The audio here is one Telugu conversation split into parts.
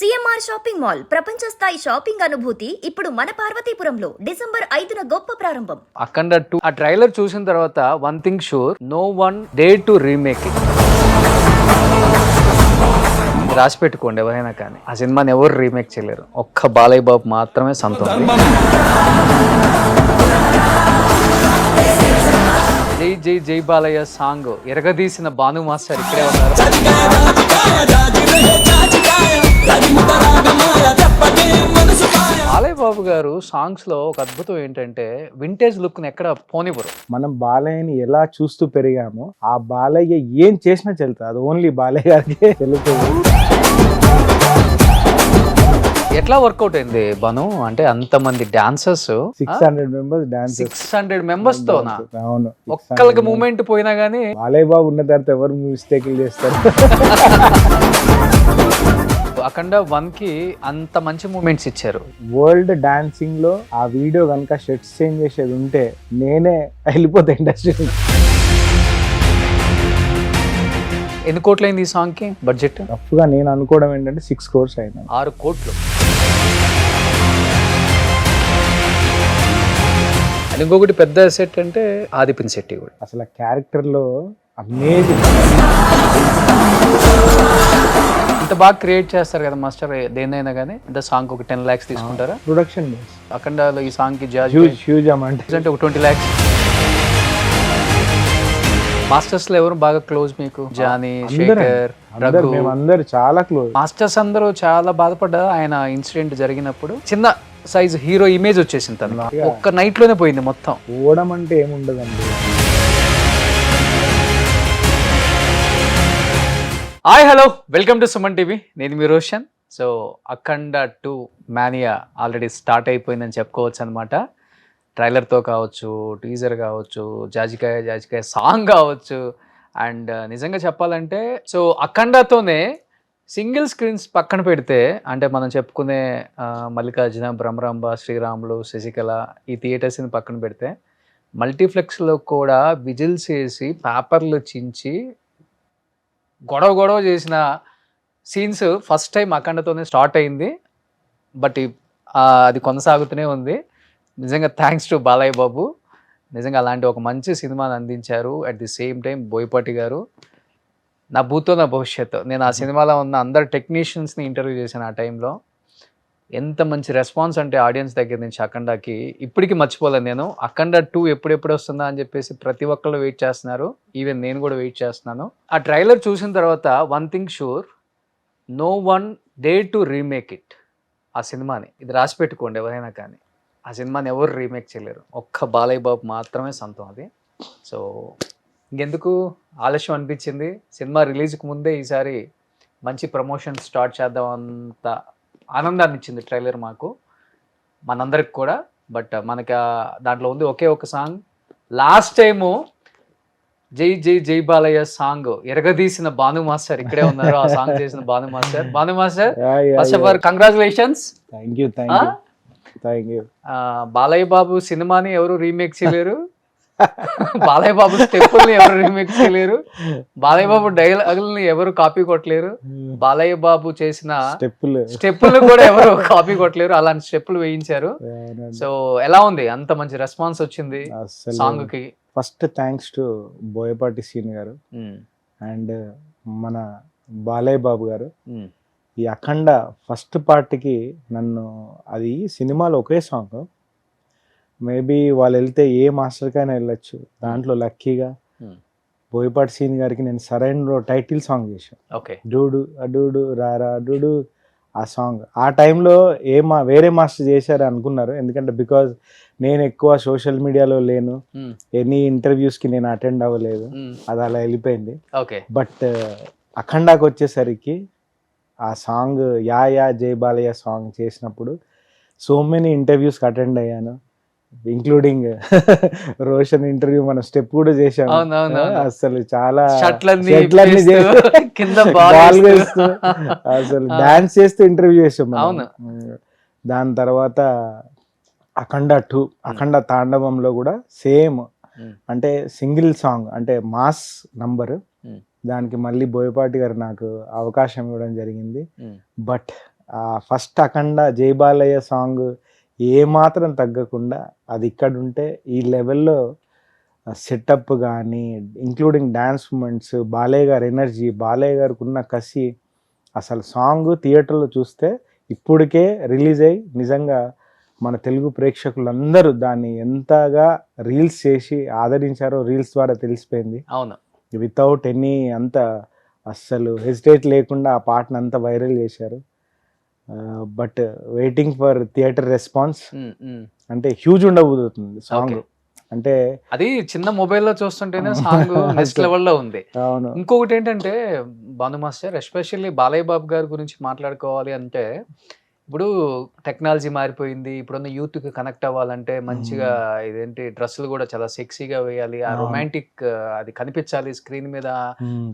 సిఎంఆర్ షాపింగ్ మాల్ ప్రపంచ స్థాయి షాపింగ్ అనుభూతి ఇప్పుడు మన పార్వతీపురంలో డిసెంబర్ 5న గొప్ప ప్రారంభం. అఖండ 2 ఆ ట్రైలర్ చూసిన తర్వాత one thing sure, no one dare to remake it. రాసి పెట్టుకోండి ఎవరైనా కానీ, ఆ సినిమాని ఎవరు రీమేక్ చేయలేరు. ఒక్క బాలయ్య బాబు మాత్రమే సొంతం. జై జై జై బాలయ్య సాంగ్ ఎరగదీసిన భాను మాస్టర్ ఇక్కడే ఉన్నారు. బాలయ్య బాబు గారు సాంగ్స్ లో ఒక అద్భుతం ఏంటంటే వింటేజ్ లుక్ ని ఎక్కడ పోనివ్వరు. మనం బాలయ్యని ఎలా చూస్తూ పెరిగామో ఆ బాలయ్య ఏం చేసినా చెల్తుంది, అది ఓన్లీ బాలయ్య గారికి చెల్లుతుంది. ఎట్లా వర్కౌట్ అయింది బను అంటే అంతమంది డాన్సర్స్ 600 మెంబర్స్ డాన్స్ 600 మెంబర్స్ తోనా? అవును, ఒక్కళ్ళకి మూమెంట్ పోయినా గానీ బాలయ్య బాబు ఉన్న తర్వాత ఎవరు మిస్టేక్లు చేస్తారు. అఖండ 1 కి అంత మంచి మూమెంట్స్ ఇచ్చారు. వరల్డ్ డాన్సింగ్ లో ఆ వీడియో కనుక షర్ట్స్ చేంజ్ చేసేది ఉంటే నేనే వెళ్ళిపోతా ఇండస్ట్రీ. ఎన్ని కోట్లు అయింది ఈ సాంగ్ కి బడ్జెట్? రఫ్గా నేను అనుకోవడం ఏంటంటే 6 crores అయినా. 6 కోట్లు. ఇంకొకటి పెద్ద సెట్ అంటే ఆదిపిన్ శెట్టి కూడా అసలు క్యారెక్టర్ లో అమేజింగ్. ఇంత బాగా క్రియేట్ చేస్తారు కదా మాస్టర్, దేనైనా కానీ. ఇంత సాంగ్ ఒక 10 lakhs తీసుకుంటారా? ప్రొడక్షన్ అఖండలో ఈ సాంగ్ కి జాజ్ హ్యూజ్ అమౌంట్ అంటే ఒక 20 lakhs. మాస్టర్స్ లో ఎవరు బాగా క్లోజ్ మీకు? జానీ, శేఖర్, రఘు, మేమందరూ చాలా క్లోజ్. మాస్టర్స్ అందరూ చాలా బాధపడ్డారు ఆయన ఇన్సిడెంట్ జరిగినప్పుడు. చిన్న సైజ్ హీరో ఇమేజ్ వచ్చేసింది తను, ఒక్క నైట్ లోనే పోయింది మొత్తం. పోవడం అంటే ఏముండదండి. Hi hello, welcome to Suman TV. నేను మీ రోషన్. సో అఖండ 2 మానియా ఆల్రెడీ స్టార్ట్ అయిపోయిందని చెప్పుకోవచ్చు అనమాట. ట్రైలర్తో కావచ్చు, టీజర్ కావచ్చు, జాజికాయ జాజికాయ సాంగ్ కావచ్చు. అండ్ నిజంగా చెప్పాలంటే సో అఖండతోనే సింగిల్ స్క్రీన్స్ పక్కన పెడితే, అంటే మనం చెప్పుకునే మల్లికార్జున, బ్రహ్మరాంబ, శ్రీరాములు, శశికళ ఈ థియేటర్స్ని పక్కన పెడితే మల్టీప్లెక్స్లో కూడా విజిల్స్ వేసి పేపర్లు చించి గొడవ చేసిన సీన్స్ ఫస్ట్ టైం అఖండతోనే స్టార్ట్ అయింది. బట్ అది కొనసాగుతూనే ఉంది. నిజంగా థ్యాంక్స్ టు బాలయ్య బాబు. నిజంగా అలాంటి ఒక మంచి సినిమాని అందించారు. At the same time Boyapati గారు నా భూతో నా భవిష్యత్తు. నేను ఆ సినిమాలో ఉన్న అందరు టెక్నీషియన్స్ని ఇంటర్వ్యూ చేశాను ఆ టైంలో. ఎంత మంచి రెస్పాన్స్ అంటే ఆడియన్స్ దగ్గర నుంచి అఖండకి ఇప్పటికీ మర్చిపోలేను నేను. అఖండ 2 ఎప్పుడెప్పుడు వస్తుందా అని చెప్పేసి ప్రతి ఒక్కళ్ళు వెయిట్ చేస్తున్నారు. ఈవెన్ నేను కూడా వెయిట్ చేస్తున్నాను. ఆ ట్రైలర్ చూసిన తర్వాత one thing sure, no one dare to remake it. ఆ సినిమాని ఇది రాసి పెట్టుకోండి ఎవరైనా కానీ, ఆ సినిమాని ఎవరు రీమేక్ చేయలేరు. ఒక్క బాలయ్య బాబు మాత్రమే సొంతం అది. సో ఇంకెందుకు ఆలస్యం అనిపించింది. సినిమా రిలీజ్కి ముందే ఈసారి మంచి ప్రమోషన్ స్టార్ట్ చేద్దాం అంత ఆనందాన్ని ఇచ్చింది ట్రైలర్ మాకు, మనందరికి కూడా. బట్ మనకి దాంట్లో ఉంది ఒకే ఒక సాంగ్. లాస్ట్ టైము జై జై జై బాలయ్య సాంగ్ ఎరగదీసిన భాను మాస్టర్ ఇక్కడే ఉన్నారు. ఆ సాంగ్ చేసిన Bhanu master. First of all congratulations. Thank you. Balayya Babu సినిమాని ఎవరు రీమేక్ చేయలేరు. బాలయ్య బాబు స్టెప్పుల్ని ఎవరు రీమేక్ చేయలేరు. బాలయ్య బాబు డైలాగుల్ని ఎవరు కాపీ కొట్టలేరు. బాలయ్య బాబు చేసిన స్టెప్పులు కూడా ఎవరు కాపీ కొట్టలేరు. అలాంటి స్టెప్పులు వేయించారు. సో ఎలా ఉంది? అంత మంచి రెస్పాన్స్ వచ్చింది సాంగ్ కి. ఫస్ట్ థ్యాంక్స్ టు బోయపాటి సీన్ గారు అండ్ మన బాలయ్య బాబు గారు. ఈ అఖండ ఫస్ట్ పార్ట్కి నన్ను, అది సినిమాలో ఒకే సాంగ్, మేబీ వాళ్ళు వెళ్తే ఏ మాస్టర్కైనా వెళ్ళొచ్చు. దాంట్లో లక్కీగా బోయపాటి సీన్ గారికి నేను సరైన టైటిల్ సాంగ్ చేశాను. ఓకే, డూడు అడూడు రారా డూడు. ఆ సాంగ్ ఆ టైంలో వేరే మాస్టర్ చేశారు అనుకున్నారు. ఎందుకంటే బికాజ్ నేను ఎక్కువ సోషల్ మీడియాలో లేను, ఎనీ ఇంటర్వ్యూస్కి నేను అటెండ్ అవ్వలేదు, అది అలా వెళ్ళిపోయింది. బట్ అఖండాకి వచ్చేసరికి ఆ సాంగ్ యా జై బాలయ్య సాంగ్ చేసినప్పుడు సో మెనీ ఇంటర్వ్యూస్కి అటెండ్ అయ్యాను, ఇంక్లూడింగ్ రోషన్ ఇంటర్వ్యూ. మనం స్టెప్ కూడా చేశాము. అసలు చాలా అసలు డాన్స్ చేస్తూ ఇంటర్వ్యూ చేసాం. దాని తర్వాత అఖండ 2 అఖండ తాండవంలో కూడా సేమ్, అంటే సింగిల్ సాంగ్, అంటే మాస్ నంబర్. దానికి మళ్ళీ బోయపాటి గారు నాకు అవకాశం ఇవ్వడం జరిగింది. బట్ ఫస్ట్ అఖండ జై బాలయ్య సాంగ్ ఏమాత్రం తగ్గకుండా అది ఇక్కడ ఉంటే ఈ లెవెల్లో సెటప్ కానీ ఇంక్లూడింగ్ డ్యాన్స్ మూమెంట్స్, బాలయ్య గారి ఎనర్జీ, బాలయ్య గారికి ఉన్న కసి, అసలు సాంగ్ థియేటర్లో చూస్తే ఇప్పటికే రిలీజ్ అయ్యి నిజంగా మన తెలుగు ప్రేక్షకులందరూ దాన్ని ఎంతగా రీల్స్ చేసి ఆదరించారో రీల్స్ ద్వారా తెలిసిపోయింది. అవును, వితౌట్ ఎనీ అంత అస్సలు హెసిటేట్ లేకుండా ఆ పాటను అంతా వైరల్ చేశారు. But waiting for theatre response అంటే హ్యూజ్ ఉండబోతుంది సాంగ్. అంటే అది చిన్న మొబైల్లో చూస్తుంటేనే సాంగ్ నెక్స్ట్ లెవెల్లో ఉంది. అవును, ఇంకొకటి ఏంటంటే భాను మాస్టర్, ఎస్పెషల్లీ బాలయ్య బాబు గారి గురించి మాట్లాడుకోవాలి అంటే, ఇప్పుడు టెక్నాలజీ మారిపోయింది. ఇప్పుడున్న యూత్కి కనెక్ట్ అవ్వాలంటే మంచిగా ఇదేంటి డ్రెస్సులు కూడా చాలా సెక్సీగా వేయాలి, ఆ రొమాంటిక్ అది కనిపించాలి స్క్రీన్ మీద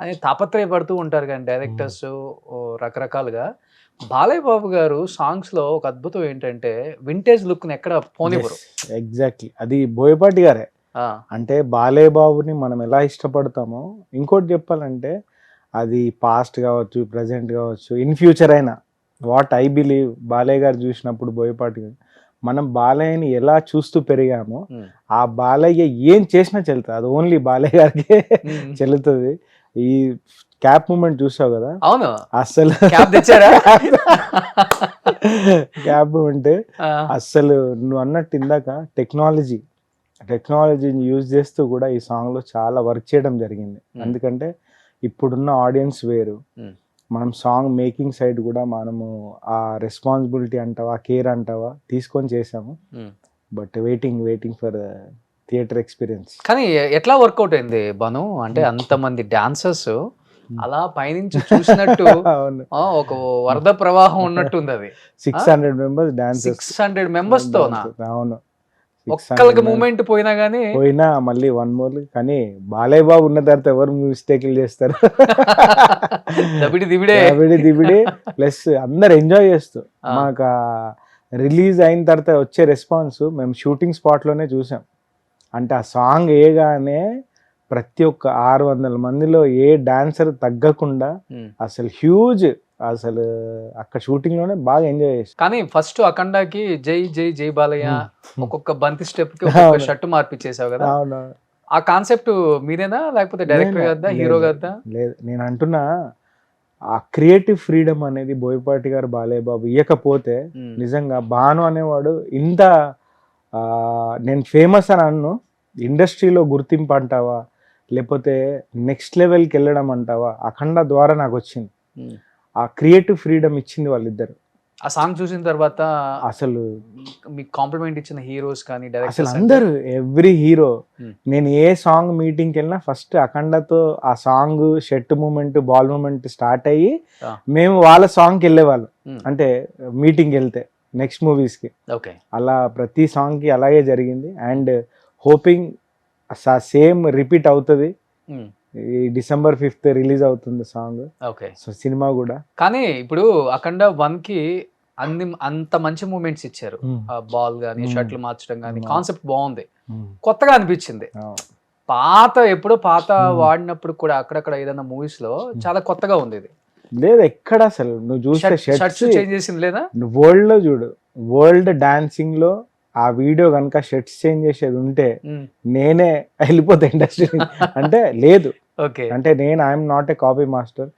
అని తాపత్రయపడుతూ ఉంటారు కానీ డైరెక్టర్స్ రకరకాలుగా. బాలయ్య బాబు గారు సాంగ్స్ లో ఒక అద్భుతం ఏంటంటే వింటేజ్ లుక్ ని ఎక్కడ పోనివ్వరు. ఎగ్జాక్ట్లీ అది బోయపాటి గారే. అంటే బాలయ్య బాబుని మనం ఎలా ఇష్టపడతామో, ఇంకోటి చెప్పాలంటే అది పాస్ట్ కావచ్చు, ప్రజెంట్ కావచ్చు, ఇన్ ఫ్యూచర్ అయినా, వాట్ ఐ బిలీవ్ బాలయ్య గారు చూసినప్పుడు బోయపాటి మనం బాలయ్యని ఎలా చూస్తూ పెరిగామో ఆ బాలయ్య ఏం చేసినా చెల్లుతుంది, అది ఓన్లీ బాలయ్య గారికి చెల్లుతుంది. ఈ క్యాప్ మూమెంట్ చూసావు కదా? అవును, అస్సలు క్యాప్ తెచ్చారా? క్యాప్ మూమెంట్ అస్సలు నువ్వు అన్నట్టు ఇందాక టెక్నాలజీని యూజ్ చేస్తూ కూడా ఈ సాంగ్ లో చాలా వర్క్ చేయడం జరిగింది. ఎందుకంటే ఇప్పుడున్న ఆడియన్స్ వేరు, మనం సాంగ్ మేకింగ్ సైడ్ కూడా మనము ఆ రెస్పాన్సిబిలిటీ అంటావా, కేర్ అంటావా తీసుకొని చేసాము. But waiting for theatre experience. కానీ ఎట్లా వర్కౌట్ అయింది బను అంటే, అంతమంది డాన్సర్స్ అలా పైనుంచి చూసినట్టు ఒక వరద ప్రవాహం ఉన్నట్టుంది. అది 600 మెంబర్స్ డాన్స్, 600 మెంబర్స్ తో. అవును, ఒక్కళ్ళకి మూమెంట్ పోయినా మళ్ళీ వన్ మోర్. కానీ బాలయ్య బాబు ఉన్న తర్వాత ఎవరు మిస్టేక్లు చేస్తారు? దిబిడే ప్లస్ అందరు ఎంజాయ్ చేస్తూ. మాకు రిలీజ్ అయిన తర్వాత వచ్చే రెస్పాన్స్ మేము షూటింగ్ స్పాట్ లోనే చూసాం. అంటే ఆ సాంగ్ వేయగానే ప్రతి ఒక్క 600 మందిలో ఏ డాన్సర్ తగ్గకుండా అసలు హ్యూజ్, అసలు అక్కడ షూటింగ్ లోనే బాగా ఎంజాయ్ చేసి. కానీ ఫస్ట్ అఖండాకి జై జై జై బాలయ్య ఒక్కొక్క బంతి స్టెప్ కి ఒక్కొక్క షర్ట్ మార్పిచ్చేసావు కదా? అవును, ఆ కాన్సెప్ట్ మీరేనా లేకపోతే డైరెక్టర్ గారిదా, హీరో గారిదా? లేదు, నేను అంటున్నా ఆ క్రియేటివ్ ఫ్రీడమ్ అనేది బోయపాటి గారు బాలయ్య బాబు ఇవ్వకపోతే నిజంగా భాను అనేవాడు ఇంత నేను ఫేమస్ అని అన్ను, ఇండస్ట్రీలో గుర్తింపు అంటావా లేకపోతే నెక్స్ట్ లెవెల్కి వెళ్ళడం అంటావా, అఖండ ద్వారా నాకు వచ్చింది. ఆ క్రియేటివ్ ఫ్రీడమ్ ఇచ్చింది వాళ్ళిద్దరు. ఆ సాంగ్ చూసిన తర్వాత అసలు మీకు కాంప్లిమెంట్ ఇచ్చిన హీరోస్ కానీ అసలు డైరెక్టర్స్ అందరూ, ఎవ్రీ హీరో, నేను ఏ సాంగ్ మీటింగ్కి వెళ్ళినా ఫస్ట్ అఖండతో ఆ song shirt moment, ball moment start అయ్యి మేము వాళ్ళ సాంగ్కి వెళ్ళేవాళ్ళం. అంటే మీటింగ్కి వెళ్తే నెక్స్ట్ మూవీస్కి, అలా ప్రతి సాంగ్కి అలాగే జరిగింది. అండ్ హోపింగ్ సేమ్ రిపీట్ అవుతుంది. ఈ December 5th రిలీజ్ అవుతుంది సాంగ్. సో సినిమా కూడా. కానీ ఇప్పుడు అఖండ 1 కి అంత మంచి మూమెంట్స్ ఇచ్చారు. బాల్ గానీ, షర్ట్లు మార్చడం గానీ, కాన్సెప్ట్ బాగుంది, కొత్తగా అనిపించింది. ఎప్పుడో పాత వాడినప్పుడు కూడా అక్కడక్కడ ఏదైనా మూవీస్ లో చాలా కొత్తగా ఉంది. ఇది లేదు ఎక్కడ అసలు నువ్వు చూస్తే షర్ట్స్ చేంజ్ చేసింది లేదా? వరల్డ్ లో చూడు, వరల్డ్ డాన్సింగ్ లో ఆ వీడియో కనుక షర్ట్స్ చేంజ్ చేసేది ఉంటే నేనే వెళ్ళిపోతా ఇండస్ట్రీ. అంటే లేదు, అంటే నేను I'm not a copy master.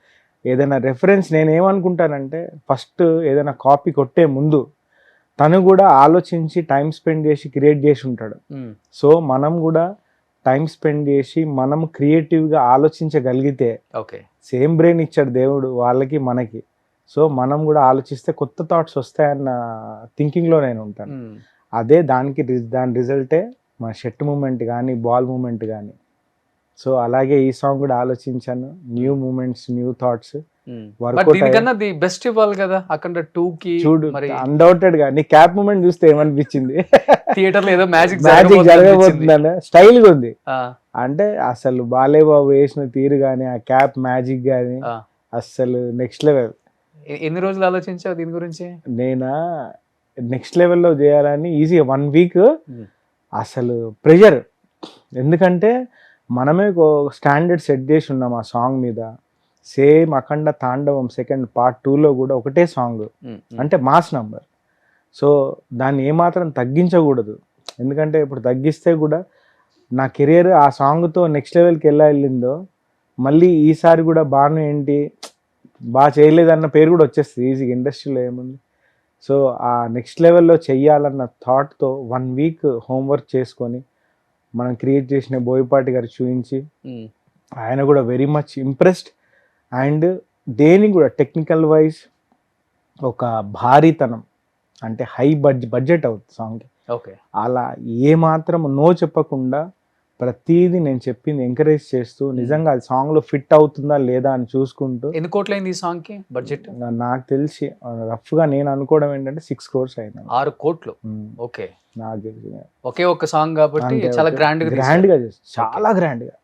ఏదైనా రెఫరెన్స్ నేను ఏమనుకుంటానంటే, ఫస్ట్ ఏదైనా కాపీ కొట్టే ముందు తను కూడా ఆలోచించి టైం స్పెండ్ చేసి క్రియేట్ చేసి ఉంటాడు. సో మనం కూడా టైం స్పెండ్ చేసి మనం క్రియేటివ్గా ఆలోచించగలిగితే, సేమ్ బ్రెయిన్ ఇచ్చాడు దేవుడు వాళ్ళకి మనకి, సో మనం కూడా ఆలోచిస్తే కొత్త థాట్స్ వస్తాయన్న థింకింగ్లో నేను ఉంటాను. అదే దాని రిజల్టే మా షర్ట్ మూమెంట్ కానీ, బాల్ మూమెంట్ కానీ. సో అలాగే ఈ సాంగ్ కూడా ఆలోచించాను, new moments, new thoughts. Best ఇవ్వాలి కదా అఖండ 2 కి. చూడు, అన్డౌటెడ్ గా నీ క్యాప్ మూమెంట్ చూస్తే ఏమనిపించింది? థియేటర్ లో ఏదో మ్యాజిక్ జరగబోతుందనే స్టైల్ గా ఉంది. అంటే అసలు బాలయ్య బాబు వేసిన తీరు గానీ, ఆ క్యాప్ మ్యాజిక్ గానీ అసలు నెక్స్ట్ లెవెల్. ఎన్ని రోజులు ఆలోచించావు దీని గురించి? నేనా నెక్స్ట్ లెవెల్లో చేయాలని ఈజీగా 1 వీక్. అసలు ప్రెషర్, ఎందుకంటే మనమే స్టాండర్డ్ సెట్ చేసి ఉన్నాం ఆ సాంగ్ మీద. సేమ్ అఖండ తాండవం సెకండ్ పార్ట్ 2లో కూడా ఒకటే సాంగ్, అంటే మాస్ నంబర్. సో దాన్ని ఏమాత్రం తగ్గించకూడదు, ఎందుకంటే ఇప్పుడు తగ్గిస్తే కూడా నా కెరియర్ ఆ సాంగ్తో నెక్స్ట్ లెవెల్కి ఎలా వెళ్ళిందో మళ్ళీ ఈసారి కూడా బాను ఏంటి బాగా చేయలేదన్న పేరు కూడా వచ్చేస్తుంది ఈజీగా, ఇండస్ట్రీలో ఏముంది. సో ఆ నెక్స్ట్ లెవెల్లో చెయ్యాలన్న థాట్తో 1 వీక్ హోంవర్క్ చేసుకొని మనం క్రియేట్ చేసిన బోయపాటి గారు చూపించి ఆయన కూడా వెరీ మచ్ ఇంప్రెస్డ్. అండ్ దేని కూడా టెక్నికల్ వైజ్ ఒక భారీతనం, అంటే హై బడ్జెట్ అవుతుంది సాంగ్కి. ఓకే, అలా ఏమాత్రం నో చెప్పకుండా ప్రతిదీ నేను చెప్పింది ఎంకరేజ్ చేస్తూ నిజంగా అది సాంగ్లో ఫిట్ అవుతుందా లేదా అని చూసుకుంటూ. ఎన్ని కోట్లు అయింది ఈ సాంగ్కి బడ్జెట్? నాకు తెలిసి రఫ్గా నేను అనుకోవడం ఏంటంటే 6 crores అయింది. 6 కోట్లు. ఓకే, నాకు తెలిసి ఒకే ఒక సాంగ్ కాబట్టి అంతే, చాలా గ్రాండ్ గ్రాండ్గా చేసి చాలా గ్రాండ్గా.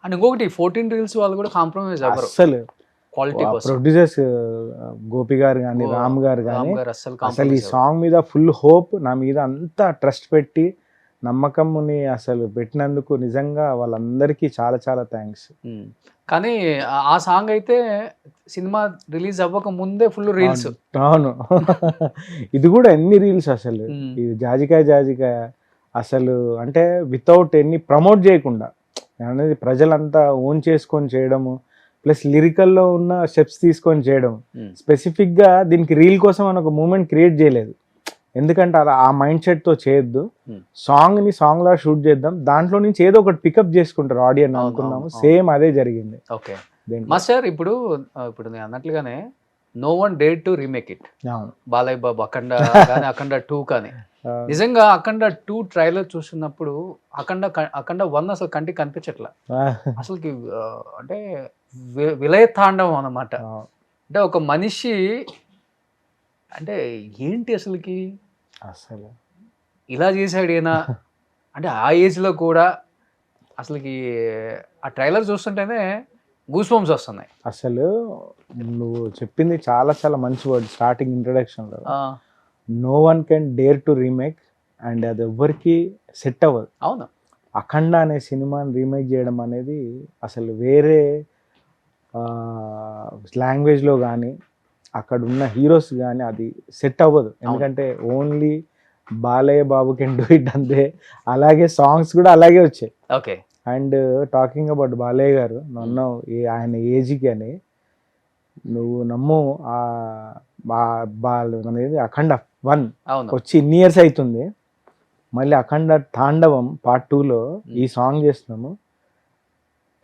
అండ్ ఇంకొకటి 14 రీల్స్ వాళ్ళు కూడా కాంప్రమైజ్ అవ్వరు అస్సలు. క్వాలిటీ కోసం. ప్రొడ్యూసర్స్ గోపి గారు కానీ రామ్ గారు కానీ అసలు ఈ అసలు సాంగ్ మీద ఫుల్ హోప్, నా మీద అంతా ట్రస్ట్ పెట్టి నమ్మకంని అసలు పెట్టినందుకు నిజంగా వాళ్ళందరికీ చాలా చాలా థ్యాంక్స్. కానీ ఆ సాంగ్ అయితే సినిమా రిలీజ్ అవ్వక ముందే ఫుల్ రీల్స్. అవును ఇది కూడా ఎన్ని రీల్స్ అసలు, ఇది జాజికాయ జాజికాయ అసలు అంటే వితౌట్ ఎన్ని ప్రమోట్ చేయకుండా అనేది ప్రజలంతా ఓన్ చేసుకొని చేయడము, ప్లస్ లిరికల్లో ఉన్న స్టెప్స్ తీసుకొని చేయడం. స్పెసిఫిక్గా దీనికి రీల్ కోసం అని ఒక మూమెంట్ క్రియేట్ చేయలేదు, ఎందుకంటే అలా ఆ మైండ్ సెట్తో చేయొద్దు. సాంగ్ని సాంగ్లా షూట్ చేద్దాం, దాంట్లో నుంచి ఏదో ఒకటి పికప్ చేసుకుంటారు ఆడియన్స్ అనుకున్నాము. సేమ్ అదే జరిగింది. ఓకే మాస్టర్, ఇప్పుడు నేను అన్నట్లుగానే no one dare to remake it. Balayya Babu Akhanda కానీ అఖండ 2 కానీ నిజంగా అఖండ 2 ట్రైలర్ చూస్తున్నప్పుడు అఖండ 1 అసలు కంటికి కనిపించట్లా అసలుకి. అంటే విలయ తాండవం అన్నమాట. అంటే ఒక మనిషి అంటే ఏంటి అసలుకి అసలు ఇలా చేశాడు ఈయన అంటే ఆ ఏజ్లో కూడా అసలుకి ఆ ట్రైలర్ చూస్తుంటేనే గూస్ బంప్స్ వస్తున్నాయి. అసలు నువ్వు చెప్పింది చాలా చాలా మంచి వర్డ్ స్టార్టింగ్ ఇంట్రడక్షన్లో. No one can dare to remake, and అది ఎవ్వరికి సెట్ అవ్వదు. అవును, అఖండ అనే సినిమాని రీమేక్ చేయడం అనేది అసలు వేరే లాంగ్వేజ్లో కానీ అక్కడ ఉన్న హీరోస్ కానీ అది సెట్ అవ్వదు, ఎందుకంటే only Balayya Babu can do it అంతే. అలాగే సాంగ్స్ కూడా అలాగే వచ్చాయి. Okay, and talking about Balayya గారు, నన్ను ఆయన ఏజ్కి అని నువ్వు నమ్ము అనేది అఖండ 1 వచ్చి ఇన్ని ఇయర్స్ అవుతుంది, మళ్ళీ అఖండ తాండవం పార్ట్ 2లో ఈ సాంగ్ చేస్తున్నాము.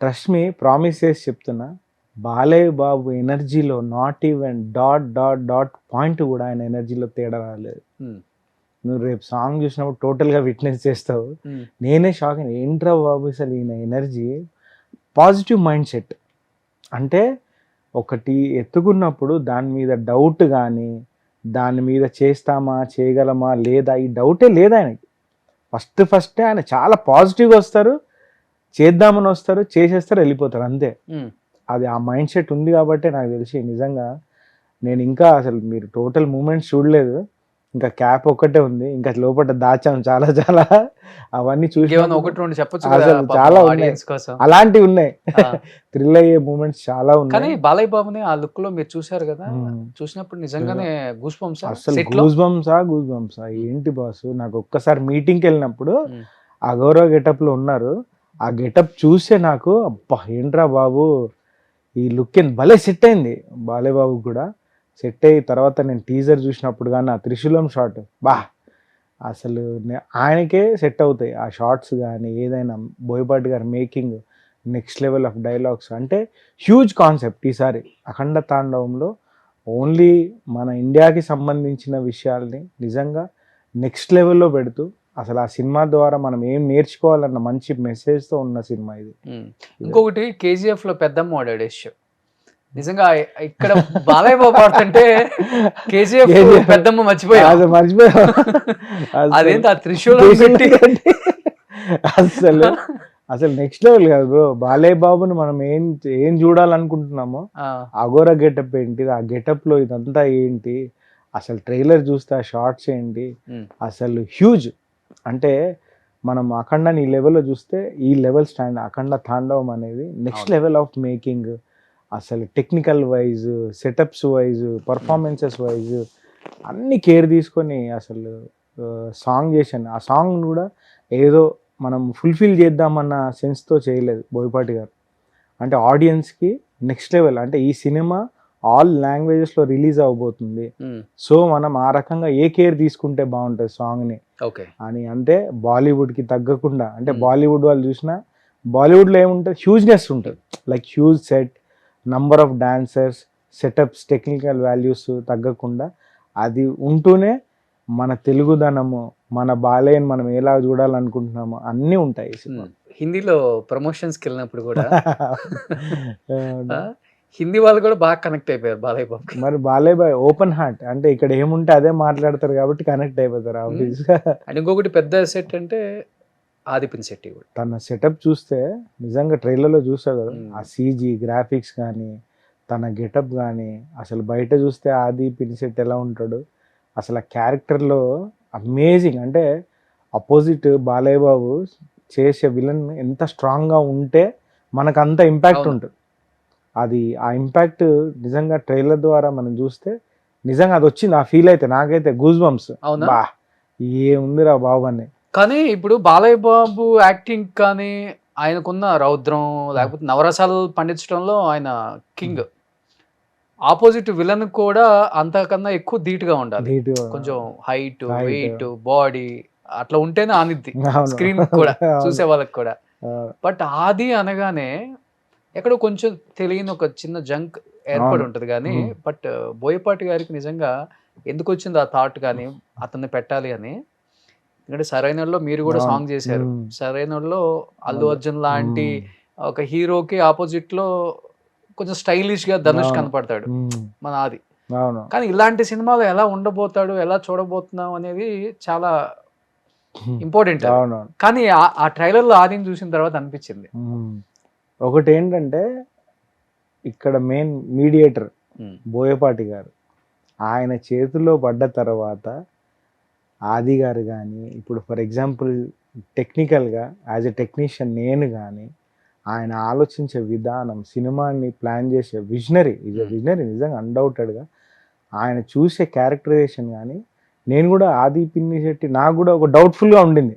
ట్రస్ట్ మీ, ప్రామిస్ చేసి చెప్తున్నా, బాలయ్య బాబు ఎనర్జీలో నాట్ ఈవెన్ డాట్ పాయింట్ కూడా ఆయన ఎనర్జీలో తేడా రాలేదు. నువ్వు రేపు సాంగ్ చూసినప్పుడు టోటల్గా విట్నెస్ చేస్తావు. నేనే షాక్ అయినా, ఏంట్రా బాబు అసలు ఈయన ఎనర్జీ, పాజిటివ్ మైండ్ సెట్. అంటే ఒకటి ఎత్తుకున్నప్పుడు దాని మీద డౌట్ కానీ, దాని మీద చేస్తామా చేయగలమా లేదా ఈ డౌటే లేదు ఆయనకి. ఫస్టే ఆయన చాలా పాజిటివ్గా వస్తారు, చేద్దామని వస్తారు, చేసేస్తారు, వెళ్ళిపోతారు అంతే. అది ఆ మైండ్ సెట్ ఉంది కాబట్టి నాకు తెలిసి నిజంగా నేను ఇంకా అసలు మీరు టోటల్ మూమెంట్స్ చూడలేదు, ఇంకా క్యాప్ ఒక్కటే ఉంది, ఇంకా లోపల దాచాం చాలా చాలా. అవన్నీ చూసి చాలా ఉన్నాయి, అలాంటివి ఉన్నాయి, థ్రిల్ అయ్యే మూమెంట్స్ చాలా ఉన్నాయి. కానీ బాలయ్య బాబుని ఆ లుక్ లో మీరు చూసారు కదా, చూసినప్పుడు నిజంగానే గూస్ బంప్స్. అసలు గూస్ బంప్సా ఏంటి బాసు. నాకు ఒక్కసారి మీటింగ్కి వెళ్ళినప్పుడు ఆ గౌరవ గెటప్ లో ఉన్నారు, ఆ గెటప్ చూసే నాకు అబ్బా ఏంట్రా బాబు ఈ లుక్ భలే సెట్ అయింది. బాలయ్య బాబు కూడా సెట్ అయ్యి తర్వాత నేను టీజర్ చూసినప్పుడు కానీ ఆ త్రిశూలం షాట్ అసలు ఆయనకే సెట్ అవుతాయి ఆ షార్ట్స్ కానీ ఏదైనా. బోయపాటి గారు making next level of dialogues, అంటే హ్యూజ్ కాన్సెప్ట్ ఈసారి అఖండ తాండవంలో. ఓన్లీ మన ఇండియాకి సంబంధించిన విషయాల్ని నిజంగా నెక్స్ట్ లెవెల్లో పెడుతూ అసలు ఆ సినిమా ద్వారా మనం ఏం నేర్చుకోవాలన్న మంచి మెసేజ్తో ఉన్న సినిమా ఇది. ఇంకొకటి KGF లో పెద్దమ్మ వాడాడు యశ్. నిజంగా ఇక్కడ బాలయ్య బాబు ఆడుతుంటే KGF పెద్దమ్మ మర్చిపోయా. అదేంటి ఆ త్రిశూలం అసలు నెక్స్ట్ లెవెల్ కాదు బ్రో. బాలయ్య బాబుని మనం ఏం చూడాలనుకుంటున్నామో అఘోర గెటప్ ఏంటి, ఆ గెటప్ లో ఇదంతా ఏంటి, అసలు ట్రైలర్ చూస్తే ఆ షార్ట్స్ ఏంటి, అసలు హ్యూజ్. అంటే మనం అఖండని ఈ లెవెల్లో చూస్తే ఈ లెవెల్ స్టాండ్ అఖండ తాండవం అనేది నెక్స్ట్ లెవెల్ ఆఫ్ మేకింగ్. అసలు technical wise, setups wise, performances wise అన్ని కేర్ తీసుకొని అసలు సాంగ్ చేశాను. ఆ సాంగ్ కూడా ఏదో మనం ఫుల్ఫిల్ చేద్దామన్న సెన్స్తో చేయలేదు బోయపాటి గారు. అంటే ఆడియన్స్కి నెక్స్ట్ లెవెల్, అంటే ఈ సినిమా ఆల్ లాంగ్వేజెస్లో రిలీజ్ అవబోతుంది, సో మనం ఆ రకంగా ఏ కేర్ తీసుకుంటే బాగుంటుంది సాంగ్ని ఓకే అని. అంటే బాలీవుడ్కి తగ్గకుండా, అంటే బాలీవుడ్ వాళ్ళు చూసినా బాలీవుడ్లో ఏముంటుంది, హ్యూజ్నెస్ ఉంటుంది, like huge set, number of dancers, setups, technical values తగ్గకుండా అది ఉంటూనే మన తెలుగుదనము, మన బాలయ్యని మనం ఎలా చూడాలనుకుంటున్నామో అన్నీ ఉంటాయి ఈ సినిమా. హిందీలో ప్రమోషన్స్కి వెళ్ళినప్పుడు కూడా ఆ, హిందీ వాళ్ళు కూడా బాగా కనెక్ట్ అయిపోయారు బాలయ్య బాబుకి. మరి బాలయ్య బాయ్ ఓపెన్ హార్ట్, అంటే ఇక్కడ ఏముంటే అదే మాట్లాడతారు కాబట్టి కనెక్ట్ అయిపోతారు ఆబ్వియస్గా. అండ్ ఇంకొకటి పెద్ద సెట్ అంటే ఆదిపిన్ శెట్టి కూడా. తన సెటప్ చూస్తే నిజంగా ట్రైలర్లో చూసావు కదా, మ్మ్. ఆ సీజీ గ్రాఫిక్స్ కానీ తన గెటప్ కానీ, అసలు బయట చూస్తే ఆది పినిసెట్ ఎలా ఉంటాడు, అసలు ఆ క్యారెక్టర్లో అమేజింగ్. అంటే అపోజిట్ బాలయ్య బాబు చేసే విలన్ ఎంత స్ట్రాంగ్గా ఉంటే మనకు అంత ఇంపాక్ట్ అవును. ఉంటుంది. అది ఆ ఇంపాక్ట్ నిజంగా ట్రైలర్ ద్వారా మనం చూస్తే నిజంగా అది వచ్చింది. ఆ ఫీల్ అయితే నాకైతే గూస్ బంప్స్. అవునా? బా ఏముందిరా బాబు అని. కానీ ఇప్పుడు బాలయ్య బాబు యాక్టింగ్ కానీ ఆయనకున్న రౌద్రం లేకపోతే నవరసాలు పండించడంలో ఆయన కింగ్. ఆపోజిట్ విలన్ కూడా అంతకన్నా ఎక్కువ ధీటుగా ఉండాలి, ధీటుగా. కొంచెం హైట్, Height. వెయిట్, బాడీ అట్లా ఉంటేనే ఆనిద్ది అవును. స్క్రీన్ కూడా, అవును. చూసే వాళ్ళకి కూడా. అవును. బట్ ఆది అనగానే ఎక్కడో కొంచెం తెలియని ఒక చిన్న జంక్ ఏర్పడి అవును. ఉంటుంది కానీ, మ్మ్. బట్ బోయపాటి గారికి నిజంగా ఎందుకు వచ్చింది ఆ థాట్ కానీ అతన్ని పెట్టాలి అని. ఎందుకంటే సరైనలో మీరు కూడా అవును. సాంగ్ చేశారు, మ్మ్. సరైనలో అల్లు అర్జున్ లాంటి మ్మ్. ఒక హీరోకి ఆపోజిట్ లో కొంచెం స్టైలిష్ గా ధనుష్ అవును. కనపడతాడు మ్మ్. మన ఆది. అవును. కానీ ఇలాంటి సినిమాలో ఎలా ఉండబోతాడు, ఎలా చూడబోతున్నాం అనేది చాలా ఇంపార్టెంట్. అవును. కానీ ఆ ట్రైలర్ లో ఆదిని చూసిన తర్వాత అనిపించింది. మ్మ్. ఒకటి ఏంటంటే ఇక్కడ మెయిన్ మీడియేటర్ బోయపాటి గారు, ఆయన చేతిలో పడ్డ తర్వాత ఆది గారు కానీ, ఇప్పుడు ఫర్ ఎగ్జాంపుల్ టెక్నికల్గా యాజ్ ఎ టెక్నీషియన్ నేను కానీ, ఆయన ఆలోచించే విధానం, సినిమాని ప్లాన్ చేసే విజనరీ, ఈజ్ ఎ విజనరీ నిజంగా అన్డౌటెడ్గా. ఆయన చూసే క్యారెక్టరైజేషన్ కానీ, నేను కూడా ఆది పిన్ని శెట్టి నాకు కూడా ఒక డౌట్ఫుల్గా ఉండింది,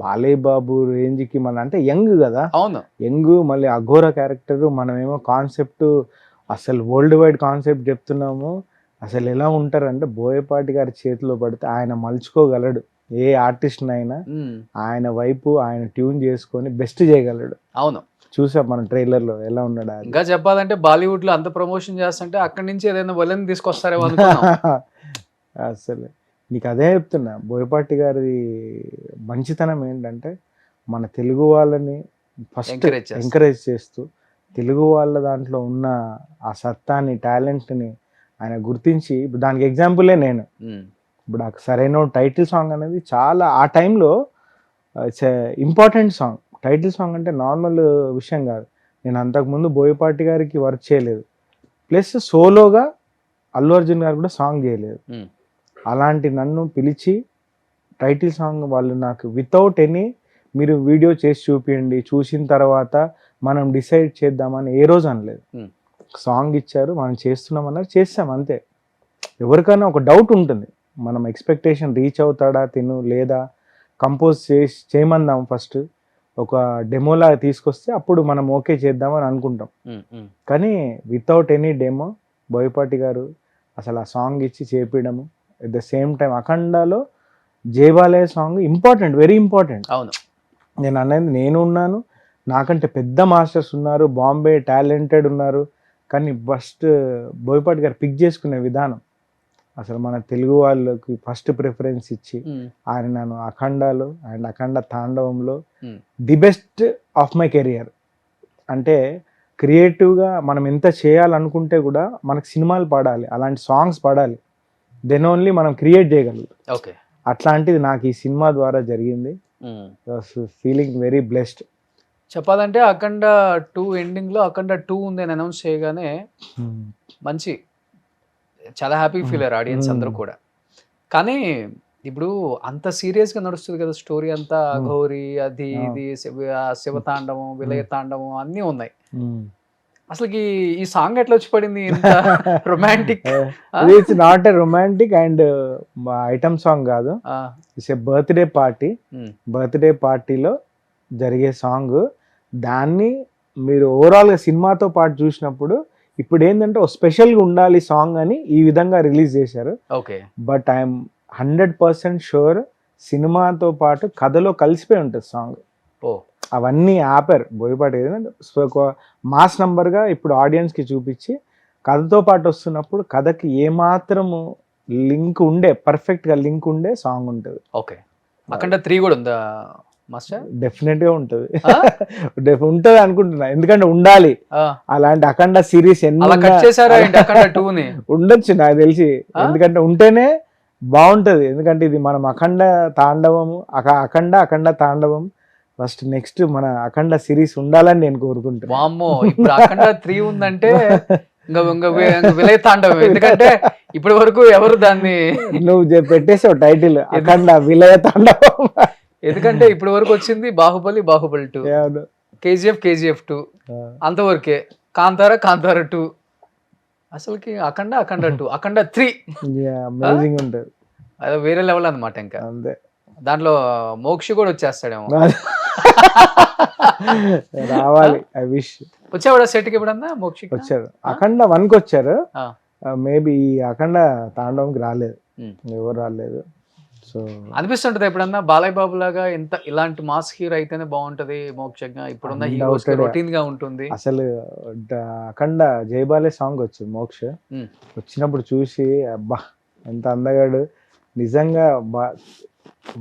బాలయ్య బాబు రేంజ్కి మన అంటే యంగ్ కదా, అవును. యంగ్ మళ్ళీ అఘోర క్యారెక్టర్, మనమేమో కాన్సెప్ట్ అసలు వరల్డ్ వైడ్ కాన్సెప్ట్ చెప్తున్నాము. అసలు ఎలా ఉంటారంటే బోయపాటి గారి చేతిలో పడితే ఆయన మలుచుకోగలడు ఏ ఆర్టిస్ట్నైనా, ఆయన వైపు ఆయన ట్యూన్ చేసుకొని బెస్ట్ చేయగలడు. అవును. చూసాం మనం ట్రైలర్లో ఎలా ఉన్నాడు అది. ఇంకా చెప్పాలంటే బాలీవుడ్ లో అంత ప్రమోషన్ చేస్తుంటే అక్కడి నుంచి ఏదైనా వలన తీసుకొస్తారేమో అనుకున్నాం. అసలు నీకు అదే చెప్తున్నా, బోయపాటి గారి మంచితనం ఏంటంటే మన తెలుగు వాళ్ళని ఫస్ట్ Encourage చేస్తారు. ఎంకరేజ్ చేస్తూ, తెలుగు వాళ్ళ దాంట్లో ఉన్న ఆ సత్తాని, టాలెంట్ని ఆయన గుర్తించి, ఇప్పుడు దానికి ఎగ్జాంపులే నేను. ఉమ్. ఇప్పుడు ఆ సరైన టైటిల్ సాంగ్ అనేది చాలా ఆ టైంలో it's important song. Title song అంటే నార్మల్ విషయం కాదు. నేను అంతకుముందు బోయపాటి గారికి వర్క్ చేయలేదు, ప్లస్ సోలోగా అల్లు అర్జున్ గారు కూడా సాంగ్ చేయలేదు. ఉమ్. అలాంటి నన్ను పిలిచి టైటిల్ సాంగ్ వాళ్ళు నాకు వితౌట్ ఎనీ మీరు వీడియో చేసి చూపించండి, చూసిన తర్వాత మనం డిసైడ్ చేద్దామని ఏ రోజు అనలేదు. Hmm. సాంగ్ ఇచ్చారు, మనం చేస్తున్నామన్నారు, చేస్తాం అంతే. ఎవరికైనా ఒక డౌట్ ఉంటుంది, మనం ఎక్స్పెక్టేషన్ రీచ్ అవుతాడా తిను, లేదా కంపోజ్ చేయమందాం ఫస్ట్, ఒక డెమోలా తీసుకొస్తే అప్పుడు మనం ఓకే చేద్దామని అనుకుంటాం. ఉమ్. ఉమ్. కానీ వితౌట్ ఎనీ డెమో బోయపాటి గారు అసలు ఆ సాంగ్ ఇచ్చి చేపించడము, ఎట్ ద సేమ్ టైం అఖండాలో Jai Balayya song important, very important. అవును. నేను అనేది నేను ఉన్నాను, నాకంటే పెద్ద మాస్టర్స్ ఉన్నారు, బాంబే టాలెంటెడ్ ఉన్నారు, కానీ ఫస్ట్ బోయపాటి గారు పిక్ చేసుకునే విధానం, అసలు మన తెలుగు వాళ్ళకి ఫస్ట్ ప్రిఫరెన్స్ ఇచ్చి ఉమ్. ఆయన నన్ను అఖండాలో అండ్ అఖండ తాండవంలో um. The best of my career. అంటే క్రియేటివ్గా మనం ఎంత చేయాలనుకుంటే కూడా మనకు సినిమాలు పాడాలి, అలాంటి సాంగ్స్ పాడాలి, దెన్ ఓన్లీ మనం క్రియేట్ చేయగలం. ఓకే. అట్లాంటిది నాకు ఈ సినిమా ద్వారా జరిగింది. ఉమ్. Feeling very blessed. చెప్పాలంటే అఖండ 2 ఎండింగ్ లో అఖండ 2 ఉంది అని అనౌన్స్ చేయగానే మంచి చాలా హ్యాపీ ఫీల్ అయ్యారు ఆడియన్స్ అందరూ కూడా. కానీ ఇప్పుడు అంత సీరియస్ గా నడుస్తుంది కదా స్టోరీ అంతా, అఘోరి అది ఇది శివతాండవం, విలయ తాండవం అన్నీ ఉన్నాయి. అసలుకి ఈ సాంగ్ ఎట్లా వచ్చి పడింది ఇంత romantic? It's not a romantic and item song కాదు, it's a birthday party. Birthday పార్టీలో జరిగే సాంగ్. దాన్ని మీరు ఓవరాల్గా సినిమాతో పాటు చూసినప్పుడు ఇప్పుడు ఏంటంటే ఒక స్పెషల్గా ఉండాలి సాంగ్ అని ఈ విధంగా రిలీజ్ చేశారు. ఓకే. బట్ ఐఎమ్ 100% షూర్ సినిమాతో పాటు కథలో కలిసిపోయి ఉంటుంది సాంగ్. ఓ అవన్నీ ఆపారు బోయపాటి. ఏదైనా మాస్ నంబర్గా ఇప్పుడు ఆడియన్స్కి చూపించి కథతో పాటు వస్తున్నప్పుడు కథకి ఏమాత్రము లింక్ ఉండే, పర్ఫెక్ట్గా లింక్ ఉండే సాంగ్ ఉంటుంది. ఓకే. అఖండ 3 కూడా ఉందా మాస్టర్? డెఫినెట్గా ఉంటుంది. ఉంటుంది అనుకుంటున్నా, ఎందుకంటే ఉండాలి అలాంటి అఖండ సిరీస్ అలా కట్ చేశారా ఏంటి అఖండ 2 ని? ఉండొచ్చు నాకు తెలిసి, ఎందుకంటే ఉంటేనే బాగుంటది. ఎందుకంటే ఇది మనం అఖండ తాండవము, అఖండ తాండవం ఫస్ట్, నెక్స్ట్ మన అఖండ సిరీస్ ఉండాలని నేను కోరుకుంటున్నాను. వామ్మో, ఇప్పుడు అఖండ 3 ఉందంటే ఇంకా విలయ తాండవం. ఎందుకంటే ఇప్పటి వరకు ఎవరు దాన్ని నువ్వు పెట్టేసావు టైటిల్ అఖండ విలయ తాండవం. ఎందుకంటే ఇప్పటి వరకు వచ్చింది బాహుబలి 2, కేజీఎఫ్ 2, అంతవరకే. కాంతార 2, అసలుకి అఖండ 2, అఖండ 3 అమేజింగ్ ఉంటుంది. అదే వేరే లెవెల్ అన్నమాట. ఇంకా అంతే, దాంట్లో మోక్షి కూడా వచ్చేస్తాడేమో. రావాలి. I wish. వచ్చావాడా సెట్ కి ఎప్పుడన్నా మోక్షి? వచ్చారు, అఖండ 1కి వచ్చారు. మేబీ అఖండ తాండవంకి రాలేదు, ఎవరు రాలేదు. సో అనిపిస్తుంటది ఎప్పుడన్నా బాలయ్య బాబు లాగా ఇలాంటి మాస్ హీరో అయితేనే బాగుంటది మోక్షంగా. ఇప్పుడున్న హీరోస్ రొటీన్ గా ఉంటుంది. అసలు అఖండ జయబాలే సాంగ్ వచ్చింది మోక్ష, వచ్చినప్పుడు చూసి అబ్బా ఎంత అందగాడు నిజంగా.